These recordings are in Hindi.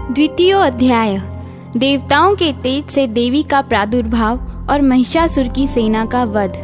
द्वितीय अध्याय। देवताओं के तेज से देवी का प्रादुर्भाव और महिषासुर की सेना का वध।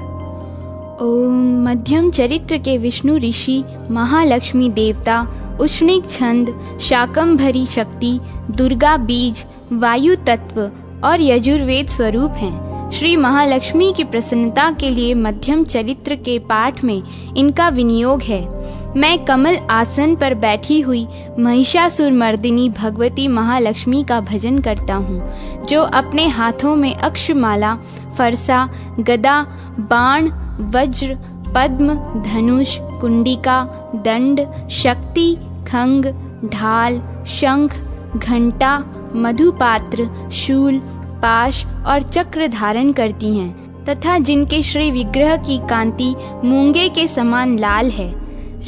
ओम। मध्यम चरित्र के विष्णु ऋषि, महालक्ष्मी देवता, उष्णिक छंद, शाकंभरी शक्ति, दुर्गा बीज, वायु तत्व और यजुर्वेद स्वरूप हैं। श्री महालक्ष्मी की प्रसन्नता के लिए मध्यम चरित्र के पाठ में इनका विनियोग है। मैं कमल आसन पर बैठी हुई महिषासुर मर्दिनी भगवती महालक्ष्मी का भजन करता हूँ, जो अपने हाथों में अक्षमाला, फरसा, गदा, बाण, वज्र, पद्म, धनुष, कुंडिका, दंड, शक्ति, खंग, ढाल, शंख, घंटा, मधुपात्र, शूल, पाश और चक्र धारण करती हैं तथा जिनके श्री विग्रह की कांति मूंगे के समान लाल है।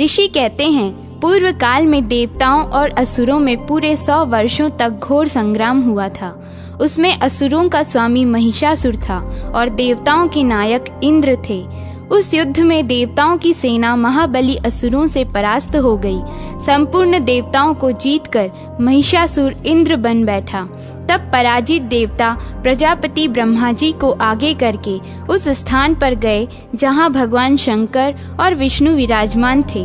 ऋषि कहते हैं, पूर्व काल में देवताओं और असुरों में पूरे 100 वर्षों तक घोर संग्राम हुआ था। उसमें असुरों का स्वामी महिषासुर था और देवताओं के नायक इंद्र थे। उस युद्ध में देवताओं की सेना महाबली असुरों से परास्त हो गई। संपूर्ण देवताओं को जीतकर महिषासुर इंद्र बन बैठा। तब पराजित देवता प्रजापति ब्रह्मा जी को आगे करके उस स्थान पर गए जहां भगवान शंकर और विष्णु विराजमान थे।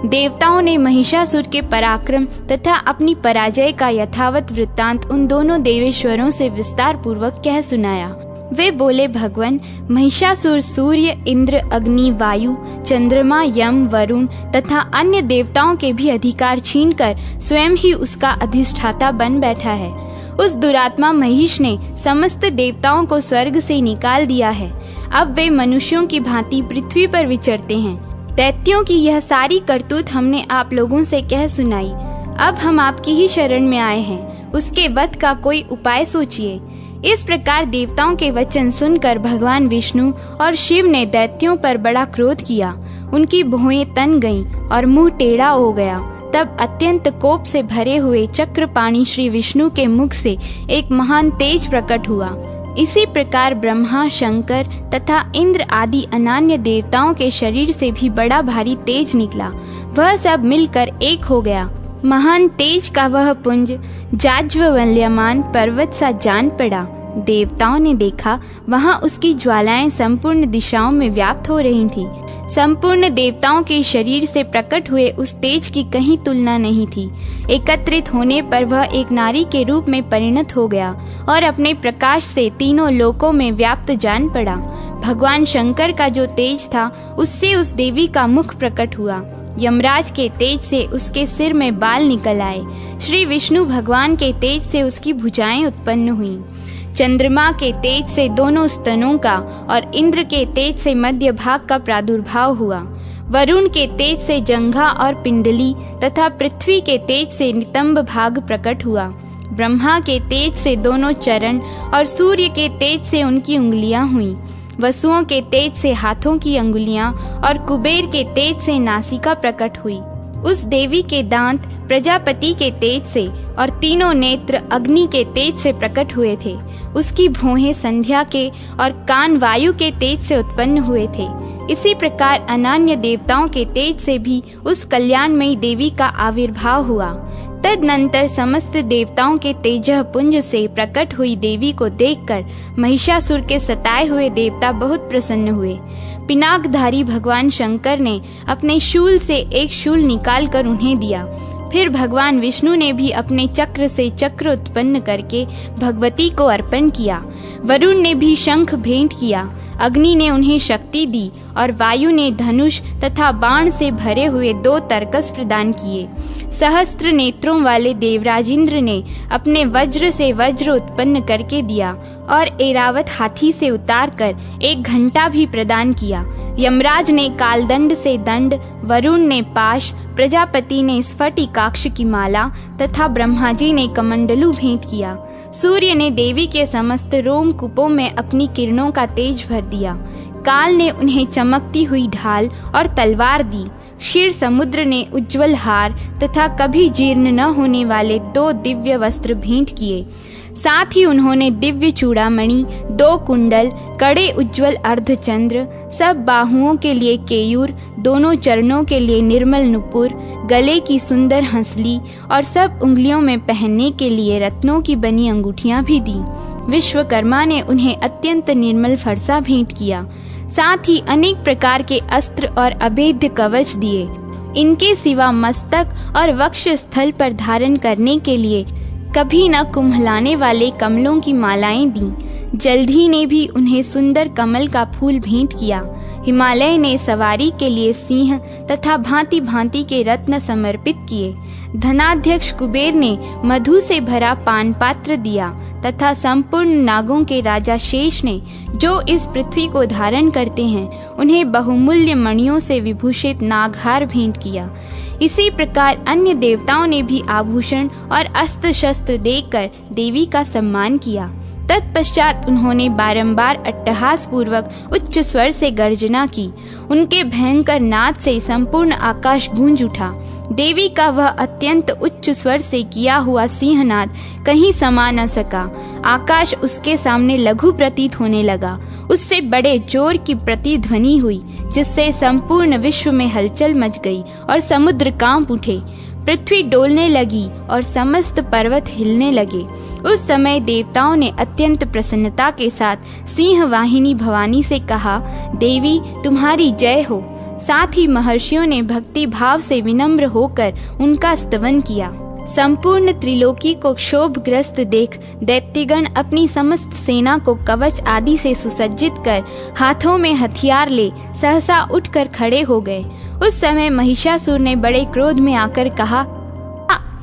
देवताओं ने महिषासुर के पराक्रम तथा अपनी पराजय का यथावत वृत्तांत उन दोनों देवेश्वरों से विस्तार पूर्वक कह सुनाया। वे बोले, भगवान, महिषासुर सूर्य, इंद्र, अग्नि, वायु, चंद्रमा, यम, वरुण तथा अन्य देवताओं के भी अधिकार छीनकर स्वयं ही उसका अधिष्ठाता बन बैठा है। उस दुरात्मा महिष ने समस्त देवताओं को स्वर्ग से निकाल दिया है। अब वे मनुष्यों की भांति पृथ्वी पर विचरते हैं। दैत्यों की यह सारी करतूत हमने आप लोगों से कह सुनाई। अब हम आपकी ही शरण में आए हैं। उसके वध का कोई उपाय सोचिए। इस प्रकार देवताओं के वचन सुनकर भगवान विष्णु और शिव ने दैत्यों पर बड़ा क्रोध किया। उनकी भौहें तन गईं और मुंह टेढ़ा हो गया। तब अत्यंत कोप से भरे हुए चक्रपाणी श्री विष्णु के मुख से एक महान तेज प्रकट हुआ। इसी प्रकार ब्रह्मा, शंकर तथा इंद्र आदि अनान्य देवताओं के शरीर से भी बड़ा भारी तेज निकला। वह सब मिलकर एक हो गया। महान तेज का वह पुंज जाज्वल्यमान पर्वत सा जान पड़ा। देवताओं ने देखा, वहां उसकी ज्वालाएं संपूर्ण दिशाओं में व्याप्त हो रही थीं। संपूर्ण देवताओं के शरीर से प्रकट हुए उस तेज की कहीं तुलना नहीं थी। एकत्रित होने पर वह एक नारी के रूप में परिणत हो गया और अपने प्रकाश से तीनों लोकों में व्याप्त जान पड़ा। भगवान शंकर का जो तेज था, उससे उस देवी का मुख प्रकट हुआ। यमराज के तेज से उसके सिर में बाल निकल आए। श्री विष्णु भगवान के तेज से उसकी भुजाएं उत्पन्न हुईं। चंद्रमा के तेज से दोनों स्तनों का और इंद्र के तेज से मध्य भाग का प्रादुर्भाव हुआ। वरुण के तेज से जंघा और पिंडली तथा पृथ्वी के तेज से नितंब भाग प्रकट हुआ। ब्रह्मा के तेज से दोनों चरण और सूर्य के तेज से उनकी उंगलियां हुईं। वसुओं के तेज से हाथों की अंगुलियां और कुबेर के तेज से नासिका प्रकट हुई। उस देवी के दांत प्रजापति के तेज से और तीनों नेत्र अग्नि के तेज से प्रकट हुए थे। उसकी भौहें संध्या के और कान वायु के तेज से उत्पन्न हुए थे। इसी प्रकार अनान्य देवताओं के तेज से भी उस कल्याणमयी देवी का आविर्भाव हुआ। तदनंतर समस्त देवताओं के तेजः पुंज से प्रकट हुई देवी को देखकर महिषासुर के सताए हुए देवता बहुत प्रसन्न हुए। पिनाकधारी भगवान शंकर ने अपने शूल से एक शूल निकालकर उन्हें दिया। फिर भगवान विष्णु ने भी अपने चक्र से चक्र उत्पन्न करके भगवती को अर्पण किया। वरुण ने भी शंख भेंट किया। अग्नि ने उन्हें शक्ति दी और वायु ने धनुष तथा बाण से भरे हुए 2 तरकस प्रदान किए। सहस्त्र नेत्रों वाले देवराज इंद्र ने अपने वज्र से वज्र उत्पन्न करके दिया और ऐरावत हाथी से उतारकर एक घंटा भी प्रदान किया। यमराज ने कालदंड से दंड, वरुण ने पाश, प्रजापति ने स्फटिकाक्ष की माला तथा ब्रह्मा जी ने कमंडलू भेंट किया। सूर्य ने देवी के समस्त रोमकूपों में अपनी किरणों का तेज भर दिया। काल ने उन्हें चमकती हुई ढाल और तलवार दी। क्षीर समुद्र ने उज्जवल हार तथा कभी जीर्ण न होने वाले 2 दिव्य वस्त्र भेंट किए। साथ ही उन्होंने दिव्य चूड़ामणि, 2 कुंडल, कड़े उज्जवल अर्धचंद्र, सब बाहुओं के लिए केयूर, दोनों चरणों के लिए निर्मल नुपुर, गले की सुंदर हंसली और सब उंगलियों में पहनने के लिए रत्नों की बनी अंगूठियां भी दी। विश्वकर्मा ने उन्हें अत्यंत निर्मल फरसा भेंट किया। साथ ही अनेक प्रकार के अस्त्र और अभेद्य कवच दिए। इनके सिवा मस्तक और वक्ष स्थल पर धारण करने के लिए कभी न कुम्हलाने वाले कमलों की मालाएं दी। जल्दी ने भी उन्हें सुंदर कमल का फूल भेंट किया। हिमालय ने सवारी के लिए सिंह तथा भांति भांति के रत्न समर्पित किए। धनाध्यक्ष कुबेर ने मधु से भरा पान पात्र दिया तथा संपूर्ण नागों के राजा शेष ने, जो इस पृथ्वी को धारण करते हैं, उन्हें बहुमूल्य मणियों से विभूषित नागहार भेंट किया। इसी प्रकार अन्य देवताओं ने भी आभूषण और अस्त्र शस्त्र देकर देवी का सम्मान किया। तत्पश्चात उन्होंने बारंबार अट्टहास पूर्वक उच्च स्वर से गर्जना की। उनके भयंकर नाद से संपूर्ण आकाश गूंज उठा। देवी का वह अत्यंत उच्च स्वर से किया हुआ सिंहनाद कहीं समा न सका। आकाश उसके सामने लघु प्रतीत होने लगा। उससे बड़े जोर की प्रतिध्वनि हुई, जिससे संपूर्ण विश्व में हलचल मच गई और समुद्र कांप उठे। पृथ्वी डोलने लगी और समस्त पर्वत हिलने लगे। उस समय देवताओं ने अत्यंत प्रसन्नता के साथ सिंह वाहिनी भवानी से कहा, देवी तुम्हारी जय हो। साथ ही महर्षियों ने भक्ति भाव से विनम्र होकर उनका स्तवन किया। संपूर्ण त्रिलोकी को क्षोभग्रस्त देख दैत्यगण अपनी समस्त सेना को कवच आदि से सुसज्जित कर हाथों में हथियार ले सहसा उठकर खड़े हो गए। उस समय महिषासुर ने बड़े क्रोध में आकर कहा,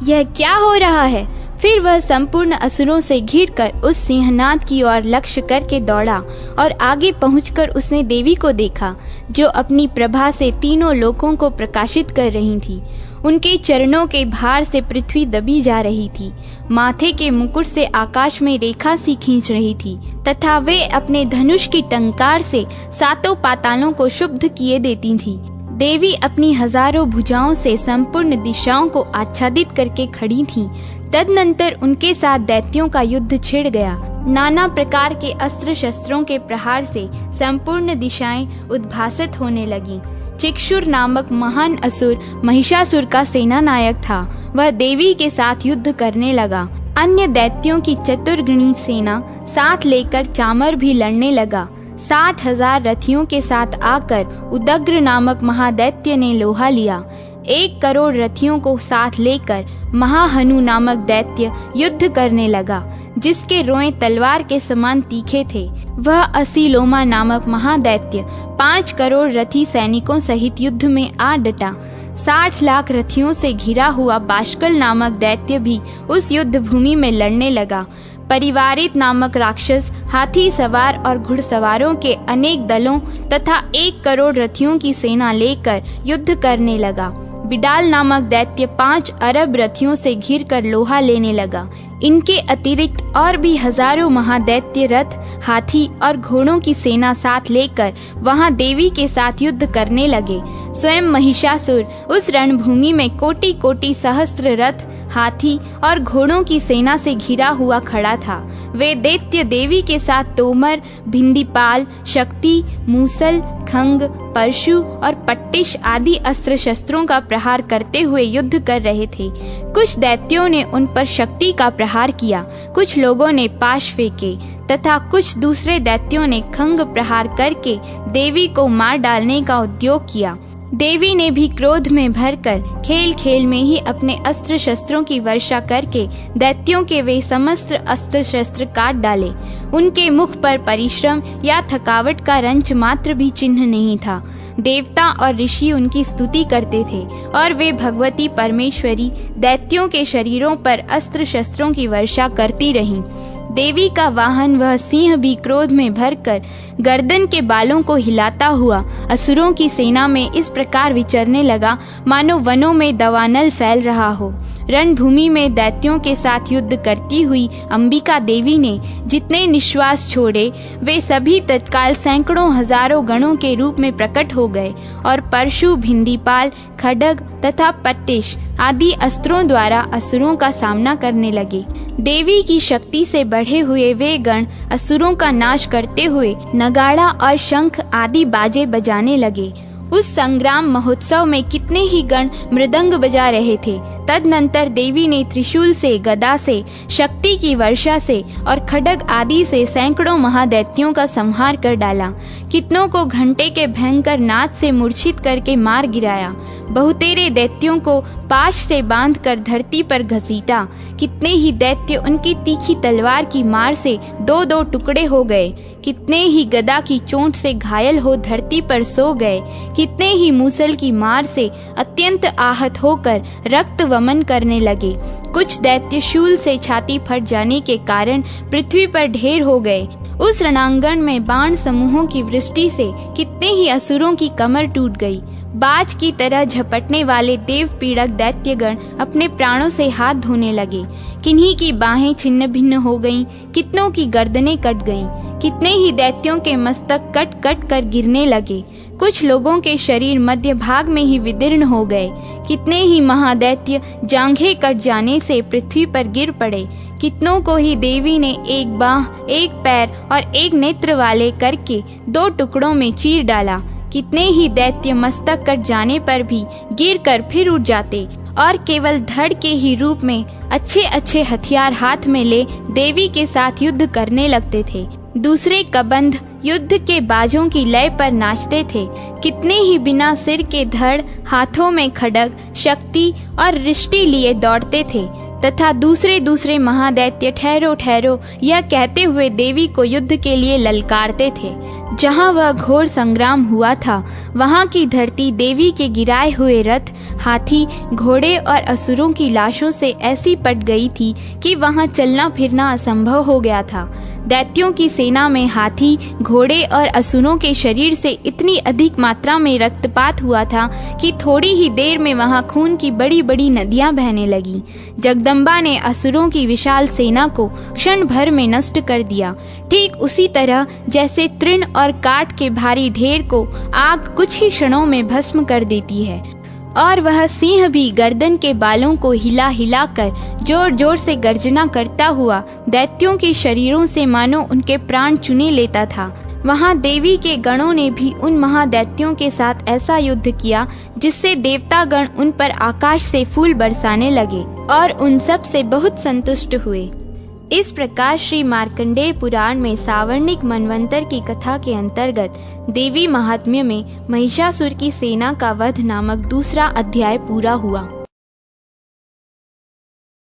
यह क्या हो रहा है? फिर वह संपूर्ण असुरों से घिरकर उस सिंहनाद की ओर लक्ष्य करके दौड़ा और आगे पहुंचकर उसने देवी को देखा, जो अपनी प्रभा से तीनों लोकों को प्रकाशित कर रही थी। उनके चरणों के भार से पृथ्वी दबी जा रही थी। माथे के मुकुट से आकाश में रेखा सी खींच रही थी तथा वे अपने धनुष की टंकार से सातों पातालों को शुद्ध किए देती थी। देवी अपनी हजारों भुजाओं से संपूर्ण दिशाओं को आच्छादित करके खड़ी थीं। तदनंतर उनके साथ दैत्यों का युद्ध छिड़ गया। नाना प्रकार के अस्त्र शस्त्रों के प्रहार से संपूर्ण दिशाएं उद्भासित होने लगीं। चिक्षुर नामक महान असुर महिषासुर का सेना नायक था। वह देवी के साथ युद्ध करने लगा। अन्य दैत्यों की चतुर्गुणी सेना साथ लेकर चामर भी लड़ने लगा। 60,000 रथियों के साथ आकर उदग्र नामक महादैत्य ने लोहा लिया। 1 करोड़ रथियों को साथ लेकर महाहनु नामक दैत्य युद्ध करने लगा, जिसके रोएं तलवार के समान तीखे थे। वह असीलोमा नामक महादैत्य 5 करोड़ रथी सैनिकों सहित युद्ध में आ डटा। 60 लाख रथियों से घिरा हुआ बाष्कल नामक दैत्य भी उस युद्ध भूमि में लड़ने लगा। परिवारित नामक राक्षस हाथी सवार और घुड़सवारों के अनेक दलों तथा 1 करोड़ रथियों की सेना लेकर युद्ध करने लगा। बिडाल नामक दैत्य 5 अरब रथियों से घिरकर लोहा लेने लगा। इनके अतिरिक्त और भी हजारों महादैत्य रथ, हाथी और घोड़ों की सेना साथ लेकर वहां देवी के साथ युद्ध करने लगे। स्वयं महिषासुर उस रणभूमि में कोटि कोटि सहस्त्र रथ, हाथी और घोड़ों की सेना से घिरा हुआ खड़ा था। वे दैत्य देवी के साथ तोमर, भिंदीपाल, शक्ति, मूसल, खंग, परशु और पट्टिश आदि अस्त्र शस्त्रों का प्रहार करते हुए युद्ध कर रहे थे। कुछ दैत्यों ने उन पर शक्ति का प्रहार किया, कुछ लोगों ने पाश फेंके तथा कुछ दूसरे दैत्यों ने खंग प्रहार करके देवी को मार डालने का उद्योग किया। देवी ने भी क्रोध में भरकर खेल खेल में ही अपने अस्त्र शस्त्रों की वर्षा करके दैत्यों के वे समस्त अस्त्र शस्त्र काट डाले। उनके मुख पर परिश्रम या थकावट का रंच मात्र भी चिन्ह नहीं था। देवता और ऋषि उनकी स्तुति करते थे और वे भगवती परमेश्वरी दैत्यों के शरीरों पर अस्त्र शस्त्रों की वर्षा करती रहीं। देवी का वाहन वह सिंह भी क्रोध में भरकर गर्दन के बालों को हिलाता हुआ असुरों की सेना में इस प्रकार विचरने लगा, मानो वनों में दवानल फैल रहा हो। रणभूमि में दैत्यों के साथ युद्ध करती हुई अंबिका देवी ने जितने निश्वास छोड़े वे सभी तत्काल सैकड़ों हजारों गणों के रूप में प्रकट हो गए और परशु, भिंदीपाल, खड्ग तथा पट्टिश आदि अस्त्रों द्वारा असुरों का सामना करने लगे। देवी की शक्ति से बढ़े हुए वे गण असुरों का नाश करते हुए नगाड़ा और शंख आदि बाजे बजाने लगे। उस संग्राम महोत्सव में कितने ही गण मृदंग बजा रहे थे। तदनंतर देवी ने त्रिशूल से, गदा से, शक्ति की वर्षा से और खड्ग आदि से सैकड़ों महादैत्यों का संहार कर डाला। कितनों को घंटे के भयंकर नाद से मूर्छित करके मार गिराया। बहुतेरे दैत्यों को पाश से बांधकर धरती पर घसीटा। कितने ही दैत्य उनकी तीखी तलवार की मार से दो दो टुकड़े हो गए। कितने ही गदा की चोट से घायल हो धरती पर सो गए। कितने ही मूसल की मार से अत्यंत आहत होकर रक्त वमन करने लगे। कुछ दैत्य शूल से छाती फट जाने के कारण पृथ्वी पर ढेर हो गए। उस रणांगण में बाण समूहों की वृष्टि से कितने ही असुरों की कमर टूट गई। बाज की तरह झपटने वाले देव पीड़क दैत्यगण अपने प्राणों से हाथ धोने लगे। किन्हीं की बाहें छिन्न भिन्न हो गईं, कितनों की गर्दनें कट गईं। कितने ही दैत्यों के मस्तक कट कट कर गिरने लगे। कुछ लोगों के शरीर मध्य भाग में ही विदीर्ण हो गए। कितने ही महादैत्य जांघें कट जाने से पृथ्वी पर गिर पड़े। कितनों को ही देवी ने एक बाह, एक पैर और एक नेत्र वाले करके दो टुकड़ों में चीर डाला। कितने ही दैत्य मस्तक कट जाने पर भी गिर कर फिर उठ जाते और केवल धड़ के ही रूप में अच्छे अच्छे हथियार हाथ में ले देवी के साथ युद्ध करने लगते थे। दूसरे कबंध युद्ध के बाजों की लय पर नाचते थे। कितने ही बिना सिर के धड़, हाथों में खड्ग, शक्ति और रिष्टि लिए दौड़ते थे तथा दूसरे दूसरे महादैत्य ठहरो ठहरो यह कहते हुए देवी को युद्ध के लिए ललकारते थे। जहाँ वह घोर संग्राम हुआ था वहाँ की धरती देवी के गिराए हुए रथ, हाथी, घोड़े और असुरों की लाशों से ऐसी पट गई थी कि वहाँ चलना फिरना असंभव हो गया था। दैत्यों की सेना में हाथी, घोड़े और असुरों के शरीर से इतनी अधिक मात्रा में रक्तपात हुआ था कि थोड़ी ही देर में वहां खून की बड़ी बड़ी नदियां बहने लगीं। जगदम्बा ने असुरों की विशाल सेना को क्षण भर में नष्ट कर दिया। ठीक उसी तरह जैसे तृण और काठ के भारी ढेर को आग कुछ ही क्षणों में भस्म कर देती है, और वह सिंह भी गर्दन के बालों को हिला हिला कर जोर जोर से गर्जना करता हुआ दैत्यों के शरीरों से मानो उनके प्राण चुने लेता था। वहां देवी के गणों ने भी उन महादैत्यों के साथ ऐसा युद्ध किया जिससे देवतागण उन पर आकाश से फूल बरसाने लगे और उन सब से बहुत संतुष्ट हुए। इस प्रकार श्री मार्कंडेय पुराण में सावर्णिक मनवंतर की कथा के अंतर्गत देवी महात्म्य में महिषासुर की सेना का वध नामक दूसरा अध्याय पूरा हुआ।